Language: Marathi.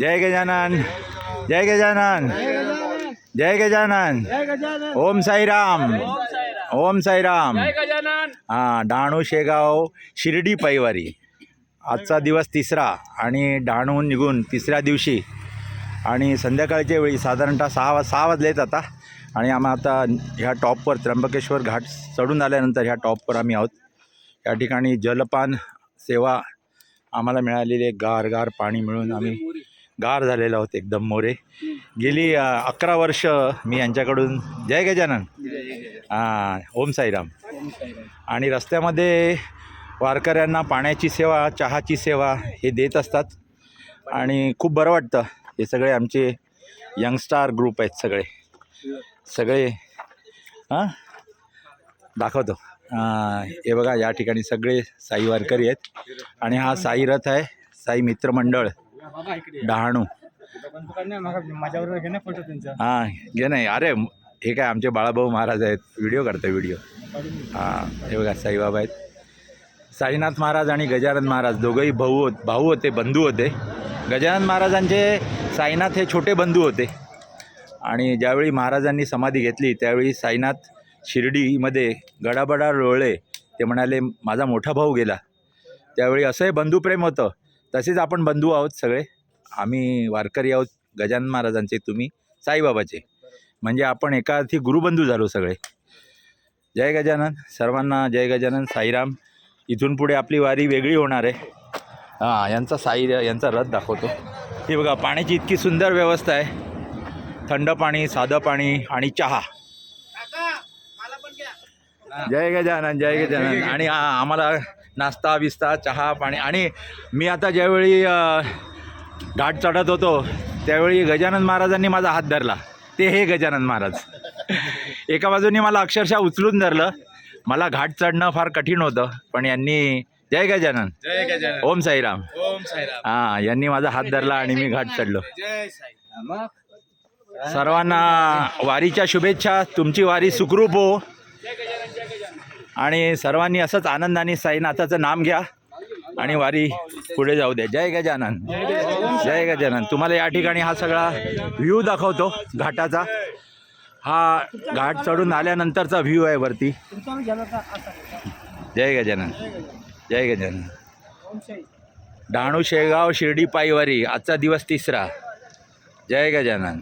जय गजानन, जय गजानन, जय गजानन, ओम साईराम, ओम साईराम. हां, डहाणू शेगाव शिर्डी पायवारी आजचा दिवस तिसरा आणि डहाणूहून निघून तिसऱ्या दिवशी आणि संध्याकाळच्या वेळी साधारणतः 6 वाजलेत आता. आणि आम्ही आता ह्या टॉपवर त्र्यंबकेश्वर घाट चढून आल्यानंतर ह्या टॉपवर आम्ही आहोत. या ठिकाणी जलपान सेवा आम्हाला मिळालेली आहे. गार पाणी मिळून आम्ही गार झालेलो आहोत एकदम मोरे. गेली 11 वर्ष मी यांच्याकडून जय गजानन, हां, ओम साईराम. आणि रस्त्यामध्ये वारकऱ्यांना पाण्याची सेवा, चहाची सेवा हे देत असतात आणि खूप बरं वाटतं. हे सगळे आमचे यंगस्टार ग्रुप आहेत सगळे हां दाखवतो. हे बघा, या ठिकाणी सगळे साई वारकरी आहेत आणि हा साई रथ आहे, साई मित्रमंडळ डहाणू. हां, घे नाही. अरे हे काय आमचे बाळाभाऊ महाराज आहेत, व्हिडिओ करतो व्हिडिओ. हां, हे बघा साईबाबा आहेत. साईनाथ महाराज आणि गजानन महाराज दोघंही भाऊ होते, बंधू होते. गजानन महाराजांचे साईनाथ हे छोटे बंधू होते. आणि ज्यावेळी महाराजांनी समाधी घेतली त्यावेळी साईनाथ शिर्डीमध्ये गडाबडा लोळले. ते म्हणाले माझा मोठा भाऊ गेला. त्यावेळी असंही बंधुप्रेम होतं. तसेच आपण बंधू आहोत सगळे. आम्ही वारकरी आहोत गजानन महाराजांचे, तुम्ही साईबाबाचे, म्हणजे आपण एका अर्थी गुरुबंधू झालो सगळे. जय गजानन, सर्वांना जय गजानन, साईराम. इथून पुढे आपली वारी वेगळी होणार आहे. हां, यांचा रथ दाखवतो. हे बघा, पाण्याची इतकी सुंदर व्यवस्था आहे. थंड पाणी, साधं पाणी आणि चहा. जय गजानन, जय गजानन. आणि आम्हाला नाश्ता बिस्ता, चहा पाणी. आणि मी आता ज्यावेळी घाट चढत होतो त्यावेळी गजानन महाराजांनी माझा हात धरला. ते हे गजानन महाराज एका बाजूनी मला अक्षरशः उचलून धरलं. मला घाट चढणं फार कठीण होतं, पण यांनी जय गजानन, ओम साईराम, हां, यांनी माझा हात धरला आणि मी घाट चढलो. सर्वांना वारीच्या शुभेच्छा. तुमची वारी सुखरूप हो आणि सर्वांनी असंच आनंदाने साईनाथाचं नाम घ्या आणि वारी पुढे जाऊ द्या. जय गजानन, जय गजानन. तुम्हाला या ठिकाणी हा सगळा व्ह्यू दाखवतो घाटाचा. हा घाट चढून आल्यानंतरचा व्ह्यू आहे वरती. जय गजानन, जय गजानन. डहाणू शेगाव शिर्डी पायवारी आजचा दिवस तिसरा. जय गजानन.